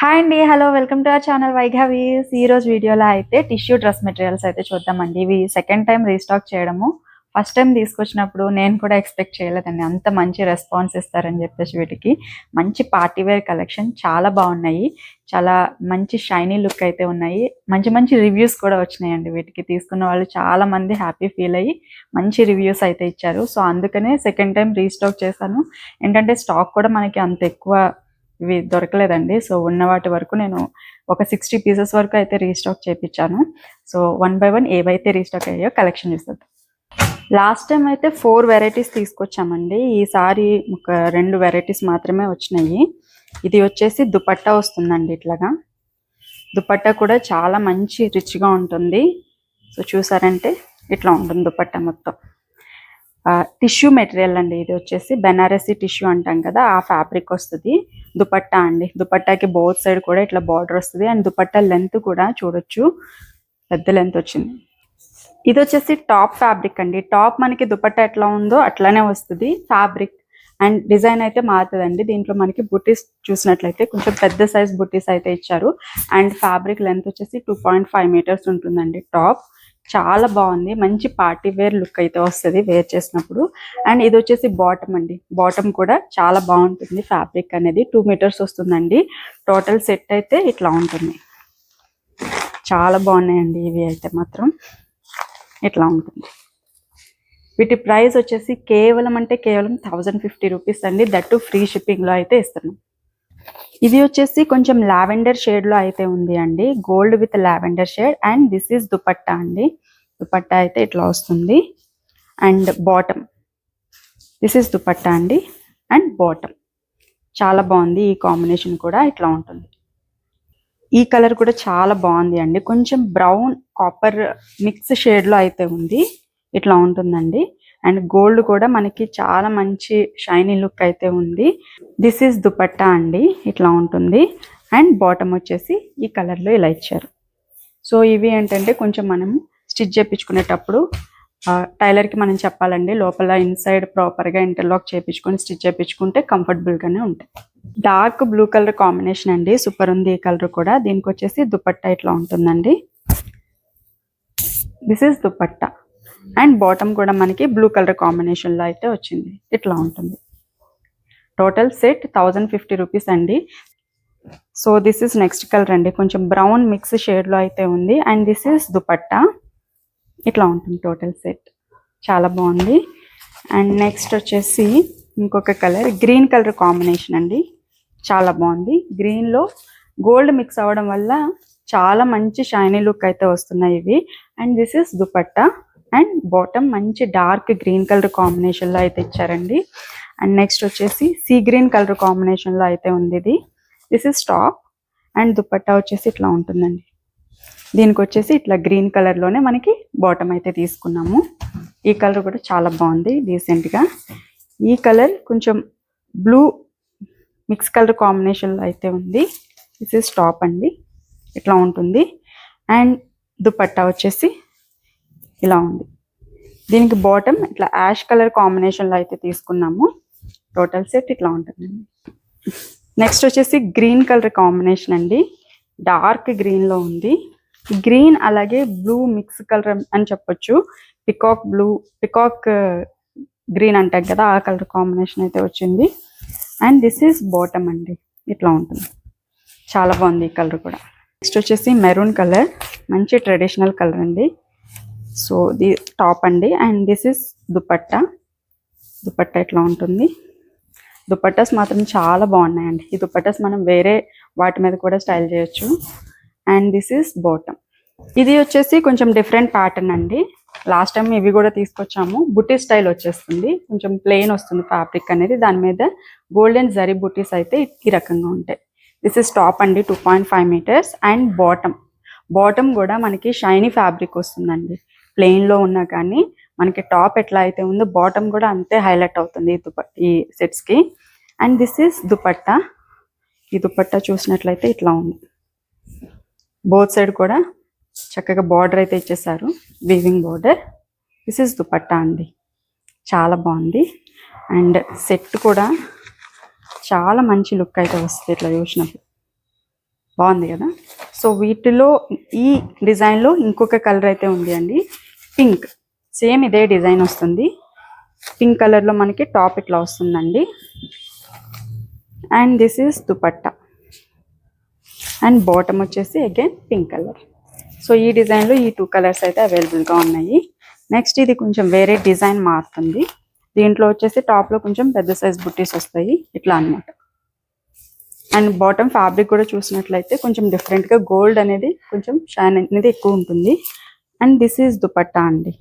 Hi అండి. Hello. Welcome to our channel Vaighavi's. ఈరోజు వీడియోలో అయితే టిష్యూ డ్రెస్ మెటీరియల్స్ అయితే చూద్దామండి. ఇవి సెకండ్ టైం రీస్టాక్ చేయడము. ఫస్ట్ టైం తీసుకొచ్చినప్పుడు నేను కూడా ఎక్స్పెక్ట్ చేయలేదండి అంత మంచి రెస్పాన్స్ ఇస్తారని చెప్పేసి. వీటికి మంచి పార్టీ వేర్ కలెక్షన్ చాలా బాగున్నాయి. చాలా మంచి షైనీ లుక్ అయితే ఉన్నాయి. మంచి మంచి రివ్యూస్ కూడా వచ్చినాయండి. వీటికి తీసుకున్న వాళ్ళు చాలా మంది హ్యాపీ ఫీల్ అయ్యి మంచి రివ్యూస్ అయితే ఇచ్చారు. సో అందుకనే సెకండ్ టైం రీస్టాక్ చేశాను. ఏంటంటే స్టాక్ కూడా మనకి అంత ఎక్కువ ఇవి దొరకలేదండి. సో ఉన్న వాటి వరకు నేను ఒక 60 పీసెస్ వరకు అయితే రీస్టాక్ చేయించాను. సో 1 బై 1 ఏవైతే రీస్టాక్ అయ్యాయో కలెక్షన్ చూస్తుంది. లాస్ట్ టైం అయితే 4 వెరైటీస్ తీసుకొచ్చామండి. ఈసారి ఒక 2 వెరైటీస్ మాత్రమే వచ్చినాయి. ఇది వచ్చేసి దుపట్టా వస్తుందండి. ఇట్లాగా దుపట్టా కూడా చాలా మంచి రిచ్గా ఉంటుంది. సో చూసారంటే ఇట్లా ఉంటుంది దుపట్టా మొత్తం. టిష్యూ మెటీరియల్ అండి. ఇది వచ్చేసి బెనారసీ టిష్యూ అంటాం కదా, ఆ ఫ్యాబ్రిక్ వస్తుంది. దుపట్టా అండి. దుపట్టాకి బోత్ సైడ్ కూడా ఇట్లా బార్డర్ వస్తుంది. అండ్ దుపట్టా లెంత్ కూడా చూడొచ్చు, పెద్ద లెంత్ వచ్చింది. ఇది వచ్చేసి టాప్ ఫ్యాబ్రిక్ అండి. టాప్ మనకి దుపట్టా ఎట్లా ఉందో అట్లానే వస్తుంది ఫ్యాబ్రిక్. అండ్ డిజైన్ అయితే మారుతుందండి. దీంట్లో మనకి బుటీస్ చూసినట్లయితే కొంచెం పెద్ద సైజ్ బుటీస్ అయితే ఇచ్చారు. అండ్ ఫ్యాబ్రిక్ లెంత్ వచ్చేసి 2.5 మీటర్స్ ఉంటుందండి టాప్. చాలా బాగుంది. మంచి పార్టీ వేర్ లుక్ అయితే వస్తుంది వేర్ చేసినప్పుడు. అండ్ ఇది వచ్చేసి బాటమ్ అండి. బాటమ్ కూడా చాలా బాగుంటుంది. ఫ్యాబ్రిక్ అనేది 2 మీటర్స్ వస్తుందండి. టోటల్ సెట్ అయితే ఇట్లా ఉంటుంది. చాలా బాగున్నాయండి ఇవి అయితే మాత్రం. ఇట్లా ఉంటుంది. వీటి ప్రైస్ వచ్చేసి కేవలం 1050 రూపీస్ అండి. దట్టు ఫ్రీ షిప్పింగ్లో అయితే ఇస్తున్నాం. ఇది వచ్చేసి కొంచెం లావెండర్ షేడ్లో అయితే ఉంది అండి. Gold with lavender shade. And this is dupatta అండి. దుపట్టా అయితే ఇట్లా వస్తుంది. And bottom, this is dupatta అండి. అండ్ బాటమ్ చాలా బాగుంది. ఈ కాంబినేషన్ కూడా ఇట్లా ఉంటుంది. ఈ కలర్ కూడా చాలా బాగుంది అండి. కొంచెం బ్రౌన్ కాపర్ మిక్స్ షేడ్లో అయితే ఉంది. ఇట్లా ఉంటుందండి. అండ్ గోల్డ్ కూడా మనకి చాలా మంచి షైనీ లుక్ అయితే ఉంది. దిస్ ఈజ్ దుపట్టా అండి. ఇట్లా ఉంటుంది. అండ్ బాటమ్ వచ్చేసి ఈ కలర్లో ఇలా ఇచ్చారు. సో ఇవి ఏంటంటే కొంచెం మనం స్టిచ్ చేయించుకునేటప్పుడు టైలర్కి మనం చెప్పాలండి, లోపల ఇన్సైడ్ ప్రాపర్గా ఇంటర్లాక్ చేయించుకొని స్టిచ్ చేయించుకుంటే కంఫర్టబుల్గానే ఉంటాయి. డార్క్ బ్లూ కలర్ కాంబినేషన్ అండి. సూపర్ ఉంది ఈ కలర్ కూడా. దీనికి వచ్చేసి దుపట్టా ఇట్లా ఉంటుందండి. This is dupatta. And bottom కూడా మనకి బ్లూ కలర్ కాంబినేషన్లో అయితే వచ్చింది. ఇట్లా ఉంటుంది. టోటల్ సెట్ 1050 రూపీస్ అండి. So this is next colour అండి. కొంచెం బ్రౌన్ మిక్స్ షేడ్లో అయితే ఉంది. And this is dupatta. ఇట్లా ఉంటుంది టోటల్ సెట్. చాలా బాగుంది. అండ్ నెక్స్ట్ వచ్చేసి ఇంకొక కలర్, గ్రీన్ కలర్ కాంబినేషన్ అండి. చాలా బాగుంది. గ్రీన్లో గోల్డ్ మిక్స్ అవ్వడం వల్ల చాలా మంచి షైనీ లుక్ అయితే వస్తున్నాయి ఇవి. And this is dupatta. And bottom మంచి డార్క్ గ్రీన్ కలర్ కాంబినేషన్లో అయితే ఇచ్చారండి. అండ్ నెక్స్ట్ వచ్చేసి సీ గ్రీన్ కలర్ కాంబినేషన్లో అయితే ఉంది ఇది. This is top. And dupatta వచ్చేసి ఇట్లా ఉంటుందండి. దీనికి వచ్చేసి ఇట్లా గ్రీన్ కలర్లోనే మనకి బాటమ్ అయితే తీసుకున్నాము. ఈ కలర్ కూడా చాలా బాగుంది డీసెంట్గా. ఈ కలర్ కొంచెం బ్లూ మిక్స్ కలర్ కాంబినేషన్లో అయితే ఉంది. దిస్ ఇస్ టాప్ అండి. ఇట్లా ఉంటుంది. అండ్ దుపట్టా వచ్చేసి ఇలా ఉంది. దీనికి బాటమ్ ఇట్లా యాష్ కలర్ కాంబినేషన్లో అయితే తీసుకున్నాము. టోటల్ సెట్ ఇట్లా ఉంటుందండి. నెక్స్ట్ వచ్చేసి గ్రీన్ కలర్ కాంబినేషన్ అండి. డార్క్ గ్రీన్లో ఉంది. గ్రీన్ అలాగే బ్లూ మిక్స్ కలర్ అని చెప్పొచ్చు. పికాక్ బ్లూ, పికాక్ గ్రీన్ అంటాం కదా, ఆ కలర్ కాంబినేషన్ అయితే వచ్చింది. అండ్ దిస్ ఈజ్ బాటమ్ అండి. ఇట్లా ఉంటుంది. చాలా బాగుంది ఈ కలర్ కూడా. నెక్స్ట్ వచ్చేసి మెరూన్ కలర్, మంచి ట్రెడిషనల్ కలర్ అండి. సో ది టాప్ అండి. And this is dupatta. Dupatta ఇట్లా ఉంటుంది. దుపట్టాస్ మాత్రం చాలా బాగున్నాయండి. ఈ దుపట్టాస్ మనం వేరే వాటి మీద కూడా స్టైల్ చేయొచ్చు. And this is bottom. ఇది వచ్చేసి కొంచెం డిఫరెంట్ ప్యాటర్న్ అండి. లాస్ట్ టైం ఇవి కూడా తీసుకొచ్చాము. బుటీ స్టైల్ వచ్చేస్తుంది. కొంచెం ప్లెయిన్ వస్తుంది ఫ్యాబ్రిక్ అనేది. దాని మీద గోల్డెన్ జరీ బుటీస్ అయితే ఈ రకంగా ఉంటాయి. దిస్ ఇస్ టాప్ అండి. 2.5 మీటర్స్. అండ్ బాటమ్ కూడా మనకి షైనీ ఫ్యాబ్రిక్ వస్తుందండి. ప్లెయిన్లో ఉన్నా కానీ మనకి టాప్ ఎట్లా అయితే ఉందో బాటమ్ కూడా అంతే హైలైట్ అవుతుంది ఈ సెట్స్కి. And this is dupatta. ఈ దుపట్టా చూసినట్లయితే ఇట్లా ఉంది. బోత్ సైడ్ కూడా చక్కగా బార్డర్ అయితే ఇచ్చేసారు, weaving border. This is dupatta అండి. చాలా బాగుంది. అండ్ సెట్ కూడా చాలా మంచి లుక్ అయితే వస్తుంది ఇట్లా చూసినప్పుడు. బాగుంది కదా. సో వీటిలో ఈ డిజైన్లో ఇంకొక కలర్ అయితే ఉంది అండి, పింక్. సేమ్ ఇదే డిజైన్ వస్తుంది, పింక్ కలర్లో మనకి టాప్ ఇట్లా వస్తుందండి. And this is dupatta and bottom వచ్చేసి అగైన్ పింక్ కలర్. సో ఈ డిజైన్లో ఈ 2 కలర్స్ అయితే అవైలబుల్గా ఉన్నాయి. నెక్స్ట్ ఇది కొంచెం వేరే డిజైన్ మారుతుంది. దీంట్లో వచ్చేసి టాప్లో కొంచెం పెద్ద సైజ్ బుట్టీస్ వస్తాయి ఇట్లా అన్నమాట. అండ్ బాటమ్ ఫ్యాబ్రిక్ కూడా చూసినట్లయితే కొంచెం డిఫరెంట్గా గోల్డ్ అనేది కొంచెం షైన్ అనేది ఎక్కువ ఉంటుంది. అండ్ దిస్ ఈజ్ దుపట్టా అండి.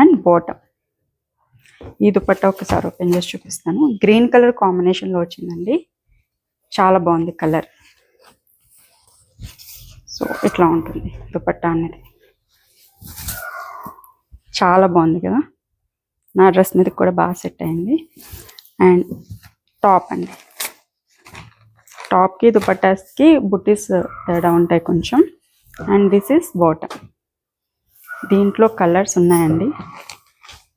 అండ్ బాటమ్, ఈ దుపట్టా ఒకసారి ఓపెన్ చేసి చూపిస్తాను. గ్రీన్ కలర్ కాంబినేషన్లో వచ్చిందండి, చాలా బాగుంది కలర్. సో ఇట్లా ఉంటుంది దుపట్టా అనేది, చాలా బాగుంది కదా. నా డ్రెస్ మీద కూడా బాగా సెట్ అయింది. అండ్ టాప్ అండి, టాప్కి దుపట్టాస్కి బుట్టీస్ తేడా ఉంటాయి కొంచెం. And this is bottom. దీంట్లో కలర్స్ ఉన్నాయండి.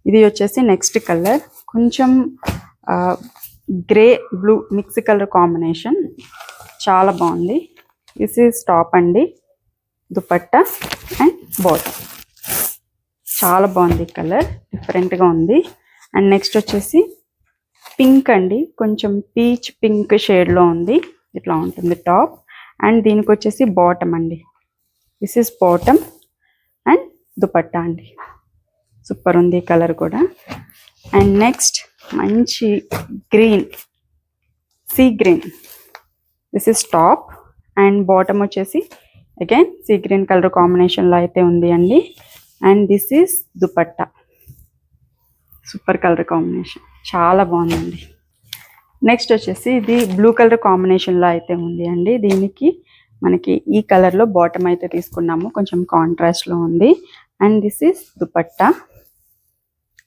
ఇది వచ్చేసి నెక్స్ట్ కలర్ కొంచెం grey blue mix colour combination, చాలా బాగుంది. దిస్ ఈజ్ టాప్ అండి, దుపట్టా అండ్ బాటమ్. చాలా బాగుంది కలర్, డిఫరెంట్గా ఉంది. అండ్ నెక్స్ట్ వచ్చేసి పింక్ అండి, కొంచెం పీచ్ పింక్ షేడ్లో ఉంది, ఇట్లా ఉంటుంది టాప్. అండ్ దీనికి వచ్చేసి బాటమ్ అండి, this is bottom and dupatta అండి. సూపర్ ఉంది కలర్ కూడా. అండ్ నెక్స్ట్ మంచి green, sea green, this is top and bottom వచ్చేసి అగైన్ సీ గ్రీన్ కలర్ కాంబినేషన్లో అయితే ఉంది అండి. And this is dupatta, super colour combination, చాలా బాగుందండి. నెక్స్ట్ వచ్చేసి ఇది బ్లూ కలర్ కాంబినేషన్లో అయితే ఉంది అండి. దీనికి మనకి ఈ కలర్లో బాటమ్ అయితే తీసుకున్నాము, కొంచెం కాంట్రాస్ట్లో ఉంది. అండ్ దిస్ ఈస్ దుపట్టా,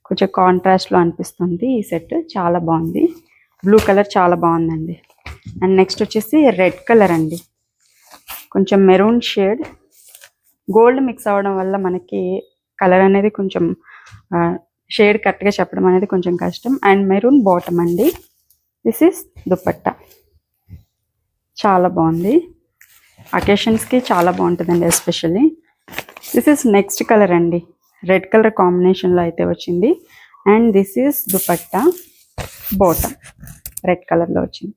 కొంచెం కాంట్రాస్ట్లో అనిపిస్తుంది ఈ సెట్, చాలా బాగుంది. బ్లూ కలర్ చాలా బాగుందండి. అండ్ నెక్స్ట్ వచ్చేసి రెడ్ కలర్ అండి, కొంచెం మెరూన్ షేడ్, గోల్డ్ మిక్స్ అవ్వడం వల్ల మనకి కలర్ అనేది కొంచెం షేడ్ కరెక్ట్గా చెప్పడం అనేది కొంచెం కష్టం. అండ్ మెరూన్ బాటమ్ అండి, దిస్ ఈస్ దుపట్టా, చాలా బాగుంది. అకేషన్స్కి చాలా బాగుంటుందండి especially. This is next colour అండి, రెడ్ కలర్ కాంబినేషన్లో అయితే వచ్చింది. And this is dupatta, bottom red కలర్లో వచ్చింది.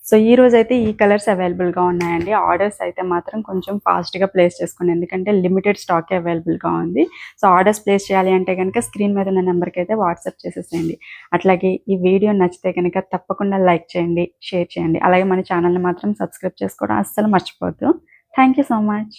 సో ఈ రోజు అయితే ఈ కలర్స్ అవైలబుల్గా ఉన్నాయండి. ఆర్డర్స్ అయితే మాత్రం కొంచెం ఫాస్ట్గా ప్లేస్ చేసుకోండి, ఎందుకంటే లిమిటెడ్ స్టాకే అవైలబుల్గా ఉంది. సో ఆర్డర్స్ ప్లేస్ చేయాలి అంటే కనుక స్క్రీన్ మీద ఉన్న నెంబర్కి అయితే వాట్సాప్ చేసేసేయండి. అట్లాగే ఈ వీడియో నచ్చితే కనుక తప్పకుండా లైక్ చేయండి, షేర్ చేయండి. అలాగే మన ఛానల్ని మాత్రం సబ్స్క్రైబ్ చేసుకోవడం అస్సలు మర్చిపోద్దు. Thank you so much.